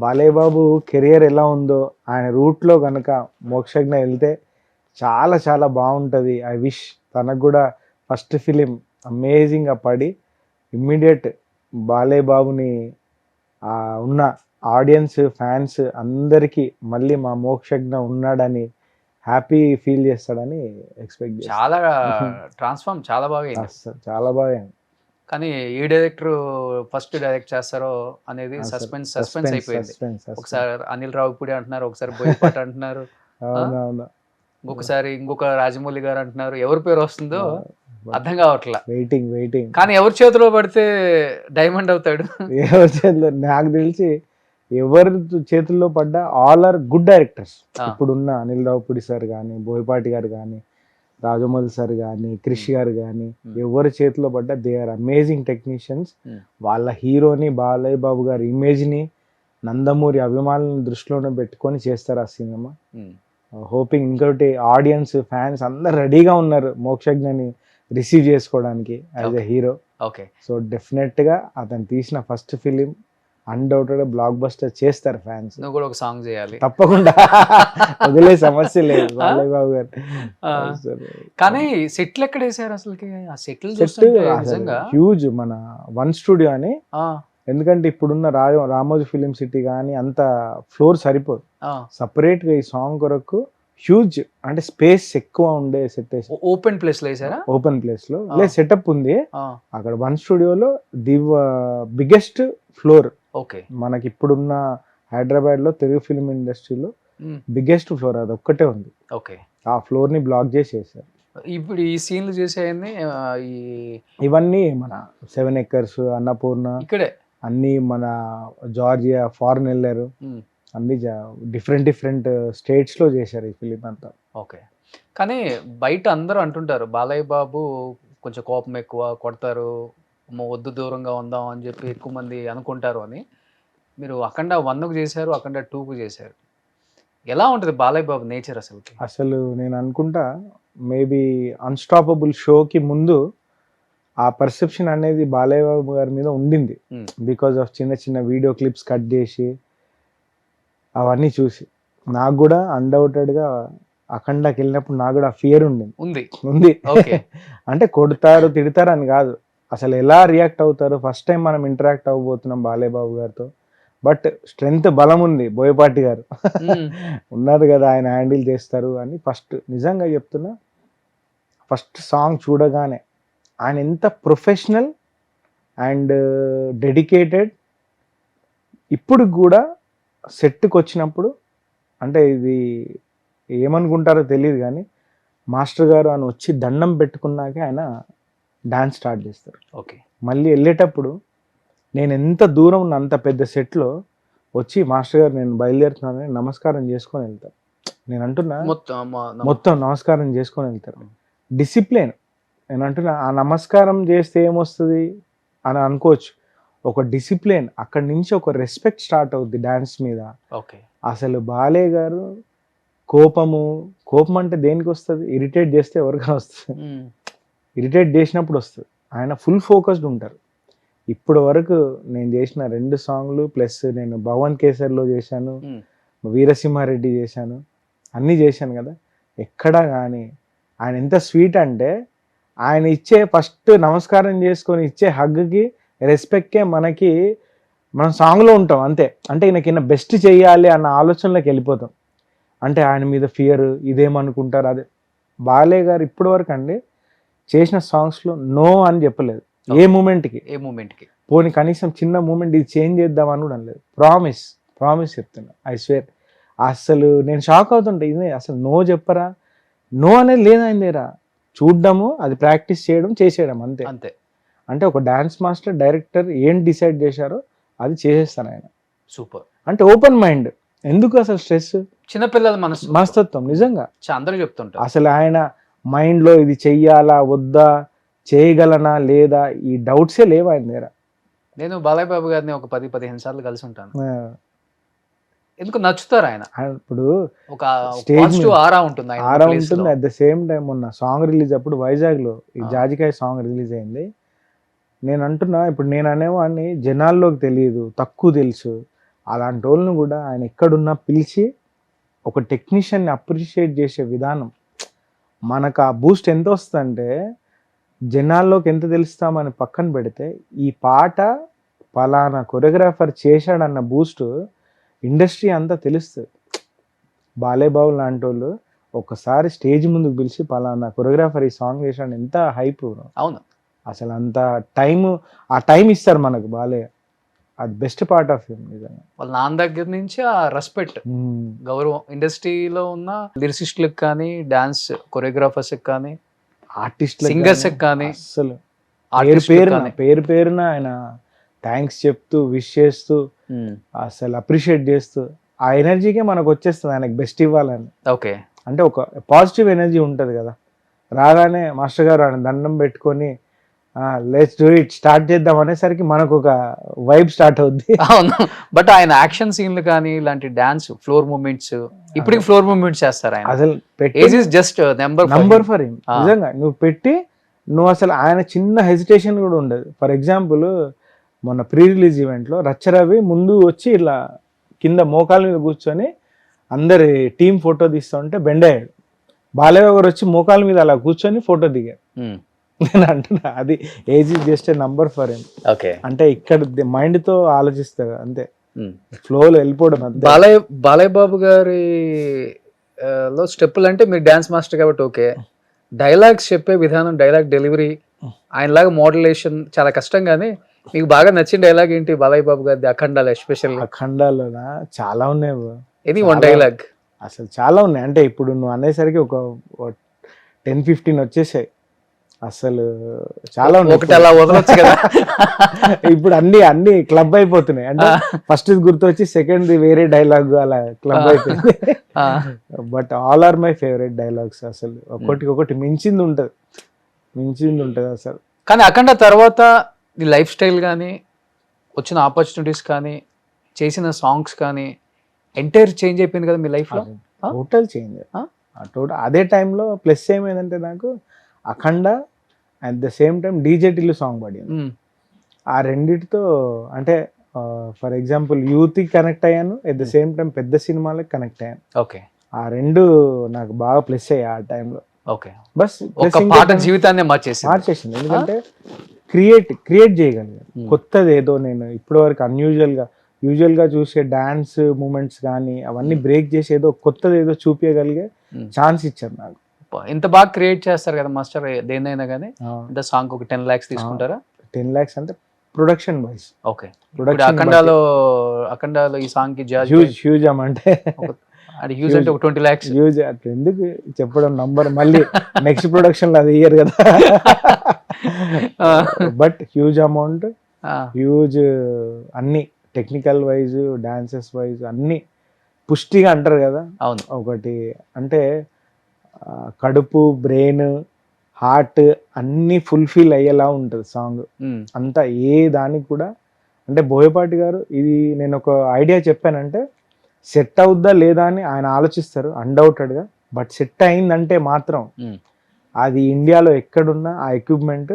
బాలయ్య బాబు కెరియర్ ఎలా ఉందో ఆయన రూట్లో కనుక మోక్షజ్ఞ వెళ్తే చాలా చాలా బాగుంటుంది. ఐ విష్ తనకు కూడా ఫస్ట్ ఫిలిం అమేజింగ్గా పడి ఇమ్మీడియట్ బాలయ్య బాబుని ఉన్న ఆడియన్స్ ఫ్యాన్స్ అందరికీ మళ్ళీ మా మోక్షజ్ఞ ఉన్నాడని హ్యాపీ ఫీల్ చేస్తాడని ఎక్స్పెక్ట్ చేస్తాను. చాలా ట్రాన్స్ఫార్మ్ చాలా బాగా అయింది, చాలా బాగా అయింది. కానీ ఏ డైరెక్టర్ ఫస్ట్ డైరెక్ట్ చేస్తారో అనేది సస్పెన్స్ అయిపోయింది. ఒకసారి అనిల్ రావిపూడి అంటున్నారు, ఒకసారి బోయపాటి అంటున్నారు, ఇంకొక రాజమౌళి గారు అంటున్నారు. ఎవరి పేరు వస్తుందో అర్థం కావట్లా. వెయిటింగ్. కానీ ఎవరి చేతిలో పడితే డైమండ్ అవుతాడు. ఎవరి చేతిలో నాకు తెలిసి ఎవరి చేతుల్లో పడ్డా ఆల్ ఆర్ గుడ్ డైరెక్టర్స్. ఇప్పుడున్న అనిల్ రావిపూడి సార్ కానీ, బోయపాటి గారు కానీ, రాజమౌళి సార్ కానీ, క్రిష్ గారు కానీ, ఎవరి చేతిలో పడ్డా దే ఆర్ అమేజింగ్ టెక్నీషియన్స్. వాళ్ళ హీరోని బాలయ్య బాబు గారి ఇమేజ్ని, నందమూరి అభిమానులను దృష్టిలోనే పెట్టుకొని చేస్తారు ఆ సినిమా. హోపింగ్ ఇంకోటి ఆడియన్స్ ఫ్యాన్స్ అందరు రెడీగా ఉన్నారు మోక్షజ్ఞని రిసీవ్ చేసుకోవడానికి as a hero. Okay. So డెఫినెట్గా అతను తీసిన first film undoubted block buster చేస్తారు ఫ్యాన్స్. నువ్వు కూడా ఒక సాంగ్ చేయాలి తప్పకుండా, వదిలే సమస్య లేదు బాలయ్య బాబు గారు. కానీ సెట్లు ఎక్కడ వేసారు అసలుకి? ఆ సెట్లు హ్యూజ్, మన 1 స్టూడియో అని. ఎందుకంటే ఇప్పుడున్న రామోజీ ఫిలిం సిటీ కానీ అంత ఫ్లోర్ సరిపోదు. సపరేట్ గా ఈ సాంగ్ కొరకు హ్యూజ్, అంటే స్పేస్ ఎక్కువ ఉండే సెట్ వేసి ఓపెన్ ప్లేస్ లో వేసారా? ఓపెన్ ప్లేస్ లో సెటప్ ఉంది అక్కడ 1 స్టూడియోలో. The biggest floor. ఓకే. మనకి ఇప్పుడున్న హైదరాబాద్ లో తెలుగు ఫిలిం ఇండస్ట్రీలో బిగ్గెస్ట్ ఫ్లోర్ అది ఒక్కటే ఉంది. ఓకే. ఆ ఫ్లోర్ ని బ్లాక్ చేసేసారు. ఇప్పుడు ఈ సీన్లు చేసేయన్ని ఇవన్నీ మన 7 acres, అన్నపూర్ణ, ఇక్కడే అన్ని మన జార్జియా, ఫారెన్ వెళ్ళారు, అన్ని డిఫరెంట్ స్టేట్స్ లో చేశారు ఈ ఫిలిం అంతా. ఓకే. కానీ బయట అందరూ అంటుంటారు బాలయ్య బాబు కొంచెం కోపం ఎక్కువ, కొడతారు, వద్దు దూరంగా ఉందాం అని చెప్పి ఎక్కువ మంది అనుకుంటారు అని. మీరు అఖండ 1కు చేశారు, అఖండ 2కు చేశారు. ఎలా ఉంటుంది బాలయ్య బాబు నేచర్ అసలు? అసలు నేను అనుకుంటా మేబీ అన్స్టాపబుల్ షోకి ముందు ఆ పర్సెప్షన్ అనేది బాలయ్య బాబు గారి మీద ఉండింది. బికాజ్ ఆఫ్ చిన్న వీడియో క్లిప్స్ కట్ చేసి అవన్నీ చూసి నాకు కూడా అన్డౌటెడ్గా అఖండకి వెళ్ళినప్పుడు నాకు కూడా ఫియర్ ఉంది. అంటే కొడతారు, తిడతారు అని కాదు, అసలు ఎలా రియాక్ట్ అవుతారు. ఫస్ట్ టైం మనం ఇంటరాక్ట్ అవ్వబోతున్నాం బాలయ్య బాబు గారితో. బట్ స్ట్రెంగ్త్, బలం ఉంది బోయపాటి గారు ఉన్నారు కదా, ఆయన హ్యాండిల్ చేస్తారు అని. ఫస్ట్ నిజంగా చెప్తున్నా, ఫస్ట్ సాంగ్ చూడగానే ఆయన ఎంత ప్రొఫెషనల్ అండ్ డెడికేటెడ్. ఇప్పుడు కూడా సెట్కి వచ్చినప్పుడు అంటే ఇది ఏమనుకుంటారో తెలియదు కానీ మాస్టర్ గారు అని వచ్చి దండం పెట్టుకున్నాకే ఆయన డాన్స్ స్టార్ట్ చేస్తారు. ఓకే. మళ్ళీ వెళ్ళేటప్పుడు నేను ఎంత దూరం ఉన్న అంత పెద్ద సెట్లో వచ్చి మాస్టర్ గారు నేను బయలుదేరుతున్నానని నమస్కారం చేసుకొని వెళ్తారు. నేను అంటున్నా మొత్తం నమస్కారం చేసుకొని వెళ్తారు. డిసిప్లిన్. నేను అంటున్నా ఆ నమస్కారం చేస్తే ఏమొస్తుంది అని అనుకోవచ్చు. ఒక డిసిప్లిన్, అక్కడి నుంచి ఒక రెస్పెక్ట్ స్టార్ట్ అవుద్ది డాన్స్ మీద. ఓకే. అసలు బాలే గారు కోపం అంటే దేనికి వస్తుంది? ఇరిటేట్ చేస్తే ఎవరికైనా వస్తుంది. ఇరిటేట్ చేసినప్పుడు వస్తుంది. ఆయన ఫుల్ ఫోకస్డ్ ఉంటారు. ఇప్పుడు వరకు నేను చేసిన 2 సాంగ్లు ప్లస్ నేను భవన్ కేసర్లో చేశాను, వీరసింహారెడ్డి చేశాను, అన్నీ చేశాను కదా. ఎక్కడా కానీ ఆయన ఎంత స్వీట్ అంటే ఆయన ఇచ్చే ఫస్ట్ నమస్కారం చేసుకొని ఇచ్చే హగ్కి రెస్పెక్ట్కే మనం సాంగ్లో ఉంటాం అంతే. అంటే ఈయన బెస్ట్ చేయాలి అన్న ఆలోచనలోకి వెళ్ళిపోతాం. అంటే ఆయన మీద ఫియర్, ఇదేమనుకుంటారు అదే. బాలే గారు ఇప్పటి వరకు అండి చేసిన సాంగ్స్లో నో అని చెప్పలేదు. ఏ మూమెంట్కి పోనీ కనీసం చిన్న మూమెంట్ ఇది చేంజ్ చేద్దామని కూడా అనలేదు. ప్రామిస్ చెప్తున్నా, ఐ స్వేర్. అసలు నేను షాక్ అవుతుంటా, ఇదే అసలు నో చెప్పరా? నో అనేది లేదాయిందేరా. చూడ్డము, అది ప్రాక్టీస్ చేయడం, చేసేయడం అంతే. అంటే ఒక డాన్స్ మాస్టర్, డైరెక్టర్ ఏం డిసైడ్ చేశారో అది చేసేస్తాను ఆయన. సూపర్. అంటే ఓపెన్ మైండ్. ఎందుకు అసలు స్ట్రెస్? చిన్నపిల్లల మనస్తత్వం నిజంగా అందరూ చెప్తుంటారు. అసలు ఆయన మైండ్లో ఇది చెయ్యాలా వద్దా, చేయగలనా లేదా, ఈ డౌట్సే లేవు ఆయన దగ్గర. నేను బాలయ్య బాబు గారిని ఒక 10-15 సార్లు కలిసి ఉంటాను. ఎందుకు నచ్చుతారు ఆయన? ఇప్పుడు ఒక పాజిటివ్ ఆరా ఉంటుంది. అట్ ద సేమ్ టైం మొన్న సాంగ్ రిలీజ్ అప్పుడు వైజాగ్లో ఈ జాజికాయ సాంగ్ రిలీజ్ అయింది. నేను అంటున్నా, ఇప్పుడు నేను అనేవాడిని జనాల్లోకి తెలియదు, తక్కువ తెలుసు, అలాంటి వాళ్ళని కూడా ఆయన ఎక్కడున్నా పిలిచి ఒక టెక్నీషియన్ని అప్రిషియేట్ చేసే విధానం. మనకు ఆ బూస్ట్ ఎంత వస్తుందంటే, జనాల్లోకి ఎంత తెలుస్తామని పక్కన పెడితే ఈ పాట పలానా కొరియోగ్రాఫర్ చేశాడన్న బూస్ట్ ఇండస్ట్రీ అంతా తెలుస్తుంది. బాలేబాబు లాంటి వాళ్ళు ఒకసారి స్టేజ్ ముందుకు పిలిచి పలానా కొరియోగ్రాఫర్ ఈ సాంగ్ చేశాడు, ఎంత హైప్. అవును, అసలు అంత ఆ టైం ఇస్తారు మనకు బాలయ్య. అది బెస్ట్ పార్ట్ ఆఫ్ హిమ్ నిజంగా. వాళ్ళ నాన్న దగ్గర నుంచి ఆ రెస్పెక్ట్, గౌరవం ఇండస్ట్రీలో ఉన్న లిరిసిస్టులకు కానీ, డాన్స్ కొరియోగ్రాఫర్స్ కానీ, ఆర్టిస్ట్ సింగర్స్ కానీ, అసలు పేరు పేరున ఆయన థ్యాంక్స్ చెప్తూ, విష్ చేస్తూ, అసలు అప్రిషియేట్ చేస్తూ, ఆ ఎనర్జీకే మనకు వచ్చేస్తుంది ఆయనకు బెస్ట్ ఇవ్వాలని. ఓకే. అంటే ఒక పాజిటివ్ ఎనర్జీ ఉంటుంది కదా. రాగానే మాస్టర్ గారు ఆయన దండం పెట్టుకొని లెట్స్ డూ ఇట్ స్టార్ట్ చేద్దాం అనేసరికి మనకు ఒక వైబ్ స్టార్ట్ అవుద్ది. అవును. బట్ ఆయన యాక్షన్ సీన్లు కానీ ఇలాంటి డాన్స్ ఫ్లోర్ మూమెంట్స్, ఇప్పటికి ఫ్లోర్ మూమెంట్స్ చేస్తారు ఆయన. అసలు జస్ట్ నంబర్ ఫర్ హిమ్. నిజంగా నువ్వు అసలు ఆయన చిన్న హెసిటేషన్ కూడా ఉండదు. ఫర్ ఎగ్జాంపుల్ మొన్న ప్రీ రిలీజ్ ఈవెంట్లో రచ్చరవి ముందు వచ్చి ఇలా కింద మోకాల మీద కూర్చొని అందరి టీం ఫోటో తీస్తూ ఉంటే బెండ్ అయ్యాడు. బాలయ్య గారు వచ్చి మోకాల మీద అలా కూర్చొని ఫోటో దిగారు. నేను అంటున్నా, అది age is just a number for him. Okay. అంటే ఇక్కడ మైండ్ తో ఆలోచిస్తారు అంతే, ఫ్లోలో వెళ్ళిపోవడం అంతే. బాలయ్య బాబు గారి లో స్టెప్పులు అంటే మీరు డాన్స్ మాస్టర్ కాబట్టి ఓకే. డైలాగ్స్ చెప్పే విధానం, డైలాగ్ డెలివరీ, ఆయనలాగా మోడ్యులేషన్ చాలా కష్టం. కానీ మీకు బాగా నచ్చిన డైలాగ్ ఏంటి బాలయ్య బాబు గారిది అఖండాలో? ఎస్పెషల్ అఖండాలోనా చాలా ఉన్నాయి. ఇది వన్ డైలాగ్ అసలు చాలా ఉన్నాయి. అంటే ఇప్పుడు నువ్వు అనేసరికి ఒక 10-15 వచ్చేసాయి. అసలు చాలా ఉన్నాయి. ఒకటి అలా వదలొచ్చు కదా. ఇప్పుడు అన్ని క్లబ్ అయిపోతున్నాయి. అంటే ఫస్ట్ గుర్తు వచ్చి సెకండ్ వేరే డైలాగ్ అలా క్లబ్ అయిపోయింది. But all are my favourite dialogues. అసలు ఒకటి మించింది ఉంటుంది అసలు. కానీ అఖండ తర్వాత నీ లైఫ్ స్టైల్ కానీ, వచ్చిన ఆపర్చునిటీస్ కానీ, చేసిన సాంగ్స్ కానీ ఎంటైర్ చేంజ్ అయిపోయింది కదా మీ లైఫ్లో. Total change. అదే టైంలో ప్లస్ ఏమైందంటే నాకు Akhanda at the same time DJ Tillu song పడింది. ఆ రెండిటితో అంటే ఫర్ ఎగ్జాంపుల్ యూత్కి కనెక్ట్ అయ్యాను, అట్ ద సేమ్ టైం పెద్ద సినిమాలకు కనెక్ట్ అయ్యాను. ఓకే. ఆ రెండు నాకు బాగా ప్లస్ అయ్యాయి ఆ టైంలో. ఓకే. బస్ ఒక పాట జీవితాన్ని మార్చేసింది. ఎందుకంటే క్రియేట్ చేయగలిగాను కొత్తది ఏదో. నేను ఇప్పటి వరకు యూజువల్గా చూసే డాన్స్ మూమెంట్స్ కానీ అవన్నీ బ్రేక్ చేసి ఏదో కొత్తది ఏదో చూపించగలిగే ఛాన్స్ ఇచ్చారు నాకు. ఇంత బాగా క్రియేట్ చేస్తారు కదా మాస్టర్, దేనైనా కానీ. ఇంత సాంగ్ ఒక 10 lakhs తీసుకుంటారా? 10 lakhs అంటే ప్రొడక్షన్ వైస్. ఓకే. అఖండాలో ఈ సాంగ్ కి హ్యూజ్ అమౌంట్. అది హ్యూజ్ అంటే ఒక 20 lakhs. యూజ్ అట్లా ఎందుకు చెప్పడం నంబర్ మళ్ళీ నెక్స్ట్ ప్రొడక్షన్ లో అది ఇయ్యరు కదా. బట్ హ్యూజ్ అమౌంట్, హ్యూజ్ అన్ని టెక్నికల్ వైజ్, డాన్సెస్ వైజ్ అన్ని పుష్టిగా అంటారు కదా. అవును. ఒకటి అంటే కడుపు, బ్రెయిన్, హార్ట్ అన్ని ఫుల్ఫిల్ అయ్యేలా ఉంటుంది సాంగ్ అంతా. ఏ దానికి కూడా అంటే బోయపాటి గారు ఇది నేను ఒక ఐడియా చెప్పానంటే సెట్ అవుద్దా లేదా అని ఆయన ఆలోచిస్తారు అన్డౌటెడ్గా. బట్ సెట్ అయిందంటే మాత్రం అది ఇండియాలో ఎక్కడున్నా ఆ ఎక్విప్మెంట్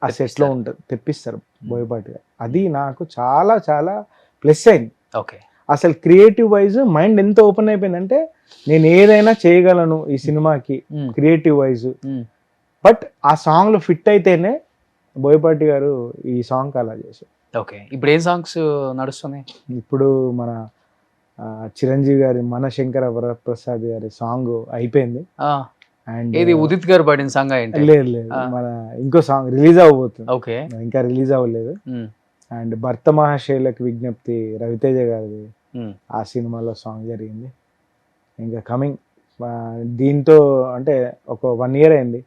ఆ సెట్లో ఉంటుంది, తెప్పిస్తారు బోయపాటి గారు. అది నాకు చాలా చాలా ప్లస్ అయింది. ఓకే. అసలు క్రియేటివ్ వైజ్ మైండ్ ఎంత ఓపెన్ అయిపోయిందంటే నేను ఏదైనా చేయగలను ఈ సినిమాకి క్రియేటివ్ వైజ్. బట్ ఆ సాంగ్ లో ఫిట్ అయితేనే బోయపాటి గారు ఈ సాంగ్ అలా చేశారు. ఓకే. ఇప్పుడు ఏం సాంగ్స్ నడుస్తున్నాయి? ఇప్పుడు మన చిరంజీవి గారి మన శంకర వరప్రసాద్ గారి సాంగ్ అయిపోయింది. అండ్ ఇది ఉదిత్ గారు పాడిన సాంగ్ ఏంటి? లేదు లేదు, మన ఇంకో సాంగ్ రిలీజ్ అవ్వబోతుంది. ఓకే. ఇంకా రిలీజ్ అవ్వలేదు. అండ్ భర్త మహాశైలకు విజ్ఞప్తి రవితేజ గారిది ఆ సినిమాలో సాంగ్ జరిగింది. ఇంకా కమింగ్ దీంతో అంటే ఒక 1 year అయింది.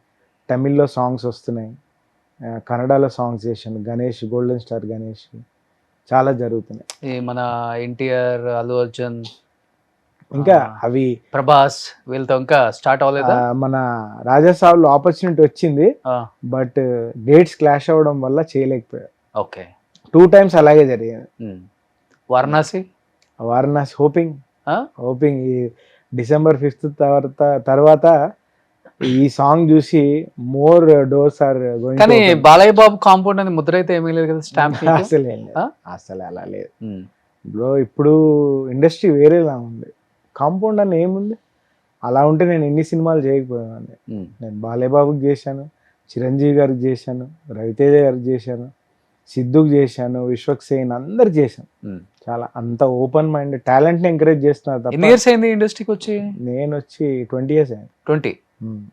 తమిళ్లో సాంగ్స్ వస్తున్నాయి, కన్నడలో సాంగ్స్ చేశాను. గణేష్, గోల్డెన్ స్టార్ గణేష్ చాలా జరుగుతున్నాయి. మన ఎన్టీఆర్, అల్లు అర్జున్, ఇంకా అవి ప్రభాస్ వీళ్ళతో ఇంకా స్టార్ట్ అవ్వలేదా? మన రాజాసాబ్లో ఆపర్చునిటీ వచ్చింది, బట్ డేట్స్ క్లాష్ అవ్వడం వల్ల చేయలేకపోయారు. ఓకే. 2 times అలాగే జరిగింది. వారణాసి హోపింగ్ ఈ December 5th తర్వాత ఈ సాంగ్ చూసి మోర్ డోర్స్ ఆర్ గోయింగ్. కానీ బాలయ్య బాబు కాంపౌండ్ అని ముద్ర అయితే ఏమీ లేదు కదా, స్టాంప్. అసలు అలా లేదు బ్రో. ఇప్పుడు ఇండస్ట్రీ వేరేలా ఉంది. కాంపౌండ్ అని ఏముంది? అలా ఉంటే నేను ఎన్ని సినిమాలు చేయకపోయాను. నేను బాలయ్య బాబుకి చేశాను, చిరంజీవి గారికి చేశాను, రవితేజ గారికి చేశాను, సిద్ధుకి చేశాను, విశ్వక్ సేన్ అందరికి చేశాను. చాలా అంత ఓపెన్ మైండ్ టాలెంట్ ని ఎంకరేజ్ చేస్తున్నారు. ఎన్ని ఇయర్స్ అయింది ఇండస్ట్రీకి వచ్చి? నేను వచ్చి 20 years అయింది. 20.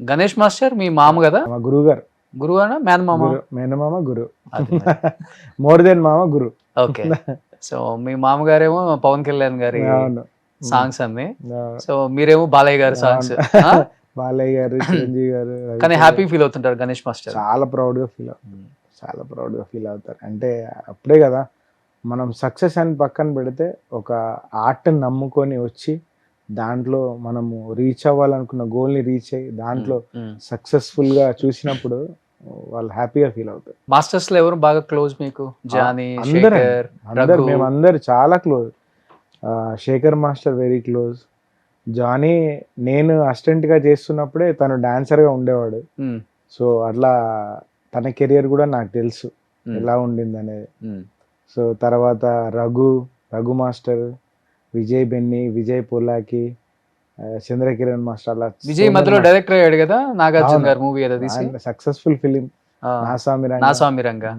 గణేష్ మాస్టర్ మీ మామ కదా? మా గురువు గారు. గురువు మేనమామ గురు, మోర్ దెన్ మామ గురు. ఓకే. సో మీ మామగారేమో పవన్ కళ్యాణ్ గారి సాంగ్స్ అన్ని, సో మీరేమో బాలయ్య గారి సాంగ్స్. బాలయ్య గారు, చిరంజీవి గారు. కానీ హ్యాపీ ఫీల్ అవుతుంటారు గణేష్ మాస్టర్? చాలా ప్రౌడ్ గా ఫీల్ అవుతారు. అంటే అప్పుడే కదా మనం సక్సెస్ అని పక్కన పెడితే ఒక ఆర్ట్ని నమ్ముకొని వచ్చి దాంట్లో మనము రీచ్ అవ్వాలనుకున్న గోల్ని రీచ్ అయ్యి దాంట్లో సక్సెస్ఫుల్ గా చూసినప్పుడు వాళ్ళు హ్యాపీగా ఫీల్ అవుతారు. మాస్టర్స్ లో ఎవరు బాగా క్లోజ్ మీకు? జానీ, అందరు మేమందరు చాలా close. Sekhar master very close. Jani నేను అసిస్టెంట్ గా చేస్తున్నప్పుడే తను డాన్సర్ గా ఉండేవాడు. సో అట్లా తన కెరియర్ కూడా నాకు తెలుసు ఎలా ఉండింది అనేది. సో తర్వాత Raghu master, Vijay Benny, Vijay Polaki, Chandrakiran master. అలా విజయ్ మధ్యలో డైరెక్టర్ అయ్యాడు కదా నాగార్జున గారు మూవీ ఏదో తీసి. Successful film Naa Swami Ranga,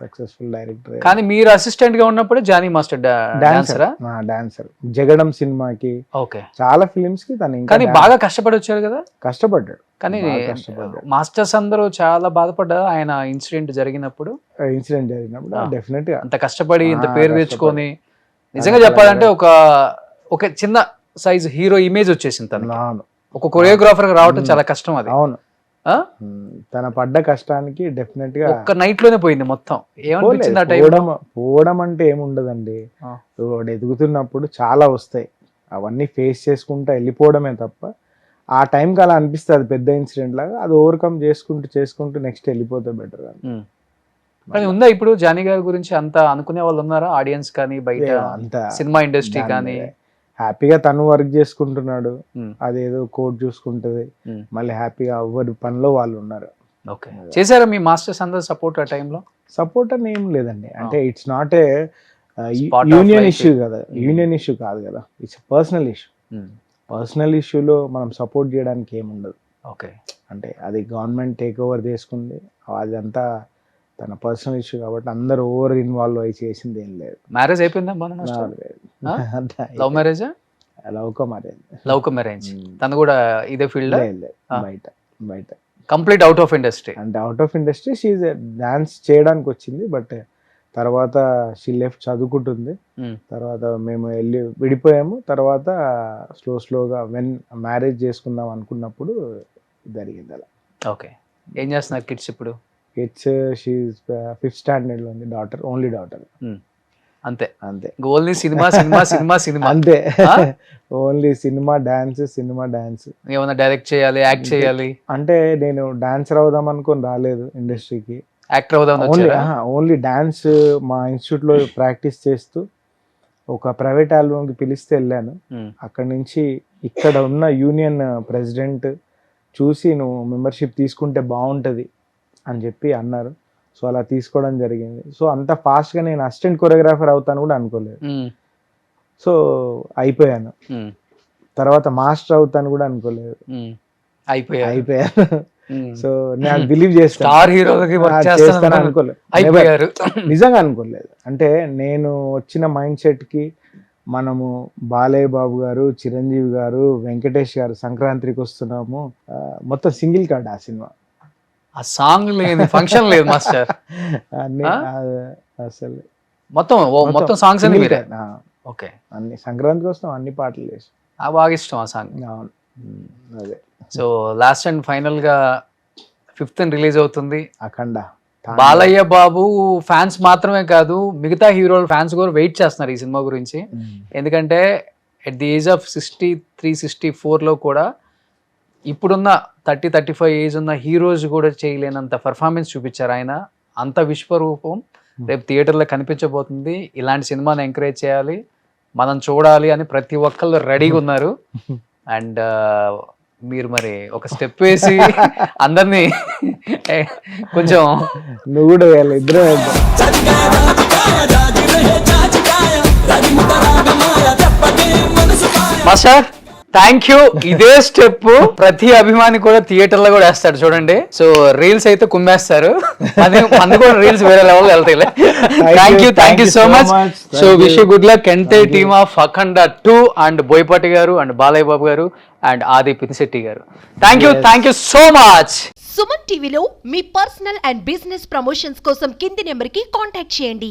successful director. కానీ మీరు అసిస్టెంట్ గా ఉన్నప్పుడు జానీ మాస్టర్ డాన్సర్. జగడం సినిమాకి, ఓకే, చాలా ఫిలిమ్స్ కి తను. కానీ బాగా కష్టపడి వచ్చారు కదా? కష్టపడ్డాడు. కానీ మాస్టర్స్ అందరూ చాలా బాధపడ్డారు ఆయన ఇన్సిడెంట్ జరిగినప్పుడు. డెఫినెట్ గా అంత కష్టపడి ఇంత పేరు తెచ్చుకొని, నిజంగా చెప్పాలంటే ఒక చిన్న సైజ్ హీరో ఇమేజ్ వచ్చేసింది తనకి. ఒక కొరియోగ్రాఫర్ రావటం చాలా కష్టం అది. అవును, తన పడ్డ కష్టానికి డెఫినెట్ గా ఒక్క నైట్ లోనే పోయింది మొత్తం. ఏమనిపించింది ఆ టైంలో? పోవడం అంటే ఏముండదండి, వాడు ఎదుగుతున్నప్పుడు చాలా వస్తాయి, అవన్నీ ఫేస్ చేసుకుంటా వెళ్ళిపోవడమే తప్ప ఆ టైంకి అలా అనిపిస్తుంది పెద్ద ఇన్సిడెంట్ లాగా. అది ఓవర్కమ్ చేసుకుంటూ నెక్స్ట్ వెళ్ళిపోతే బెటర్. కానీ ఉందా ఇప్పుడు జానీ గారి గురించి అంత అనుకునే వాళ్ళు ఉన్నారా? ఆడియన్స్ కానీ బయట అంత సినిమా ఇండస్ట్రీ కానీ? హ్యాపీగా తను వర్క్ చేసుకుంటున్నాడు, అదేదో కోడ్ చూసుకుంటది, మళ్ళీ హ్యాపీగా ఎవరి పనిలో వాళ్ళు ఉన్నారు. ఓకే. చేశారా మీ మాస్టర్స్ అందరూ సపోర్ట్ ఆ టైంలో? సపోర్ట్ అని ఏం లేదండి, అంటే it's not A union issue కదా, యూనియన్ ఇష్యూ కాదు కదా, ఇట్స్ పర్సనల్ ఇష్యూ. పర్సనల్ ఇష్యూలో మనం సపోర్ట్ చేయడానికి ఏముండదు. ఓకే, అంటే అది గవర్నమెంట్ టేక్ ఓవర్ చేసుకుంది, అదంతా తన పర్సనల్ ఇష్యూ కాబట్టి అందరు ఓవర్ ఇన్వాల్వ్ అయ్యి చేసింది ఏం లేదు. మ్యారేజ్ అయిపోయిందా? లవ్ మ్యారేజా? Love come marriage. తను కూడా ఇదే ఫీల్డ్? బయట కంప్లీట్ అవుట్ ఆఫ్ ఇండస్ట్రీ. అంటే out of industry she dance చేయడానికి వచ్చింది, బట్ తర్వాత షీ లెఫ్ట్ చదువుకుంటుంది. ఉమ్, తర్వాత మేము వెళ్ళి విడిపోయాము. తర్వాత స్లోగా మ్యారేజ్ చేసుకుందాం అనుకున్నప్పుడు జరిగింది అలా. ఓకే. ఏం చేస్తున్నారు కిడ్స్ ఇప్పుడు? కిడ్స్ షీ 5th స్టాండర్డ్లో ఉంది, ఓన్లీ డాటర్. అంతే, అంతే only cinema cinema cinema cinema. అంతే, ఆ? Only cinema dance. ఏమన్నా డైరెక్ట్ చేయాలి, యాక్ట్ చేయాలి? అంటే నేను డాన్సర్ అవుదాం అనుకొని రాలేదు ఇండస్ట్రీకి. యాక్టర్ అవుదాం ఓన్లీ డాన్స్ మా ఇన్స్టిట్యూట్లో ప్రాక్టీస్ చేస్తూ ఒక ప్రైవేట్ ఆల్బమ్కి పిలిస్తే వెళ్ళాను. అక్కడి నుంచి ఇక్కడ ఉన్న యూనియన్ ప్రెసిడెంట్ చూసి నువ్వు మెంబర్షిప్ తీసుకుంటే బాగుంటుంది అని చెప్పి అన్నారు. సో అలా తీసుకోవడం జరిగింది. సో అంత ఫాస్ట్గా నేను అసిస్టెంట్ కొరియోగ్రాఫర్ అవుతాను కూడా అనుకోలేదు. సో అయిపోయాను. తర్వాత మాస్టర్ అవుతాను కూడా అనుకోలేదు. అయిపోయాను. సో నేను బిలీవ్ చేస్తాను, స్టార్ హీరోలకి చేస్తాను అనుకోలేదు, అయిపోయారు. నిజంగా అనుకోలేదు. అంటే నేను వచ్చిన మైండ్ సెట్కి మనము బాలయ్య బాబు గారు, చిరంజీవి గారు, వెంకటేష్ గారు సంక్రాంతికి వస్తున్నాము, మొత్తం సింగిల్ కార్డ్ ఆ సినిమా. ఆ సాంగ్ లేదు, ఫంక్షన్ లేదు మాస్టర్. అన్ని అసలు మొత్తం సాంగ్స్ అన్ని మీరే? ఓకే. అన్ని సంక్రాంతికి వస్తాం, అన్ని పాటలు చేసి బాగా ఇష్టం ఆ సాంగ్. అవును, అదే. సో లాస్ట్ అండ్ ఫైనల్ గా 5th రిలీజ్ అవుతుంది అఖండ. బాలయ్య బాబు ఫ్యాన్స్ మాత్రమే కాదు, మిగతా హీరోల ఫ్యాన్స్ కూడా వెయిట్ చేస్తున్నారు ఈ సినిమా గురించి. ఎందుకంటే ఎట్ ది ఏజ్ ఆఫ్ 63-64లో కూడా ఇప్పుడున్న 30-35 ఏజ్ ఉన్న హీరోస్ కూడా చేయలేనంత పర్ఫార్మెన్స్ చూపించారు ఆయన. అంత విశ్వరూపం రేపు థియేటర్లో కనిపించబోతుంది. ఇలాంటి సినిమాని ఎంకరేజ్ చేయాలి, మనం చూడాలి అని ప్రతి ఒక్కళ్ళు రెడీగా ఉన్నారు. అండ్ మీరు మరి ఒక స్టెప్ వేసి అందరినీ కొంచెం నువ్వు కూడా ఇద్దరు మాస్టర్ థ్యాంక్ యూ. ఇదే స్టెప్ ప్రతి అభిమాని కూడా థియేటర్ లో కూడా వేస్తాడు చూడండి. సో రీల్స్ అయితే కుమ్మేస్తారు, మంది కూడా రీల్స్ వేరే లెవెల్ వెళ్తాయి. Thank you so much. So wish you good luck entire team of Akhanda 2 and Boyapati గారు అండ్ బాలయ్య బాబు గారు అండ్ ఆది పినిశెట్టి గారు. Thank you so much. Suman టీవీలో మీ పర్సనల్ అండ్ బిజినెస్ ప్రమోషన్స్ కోసం కింది నెంబర్కి కాంటాక్ట్ చేయండి.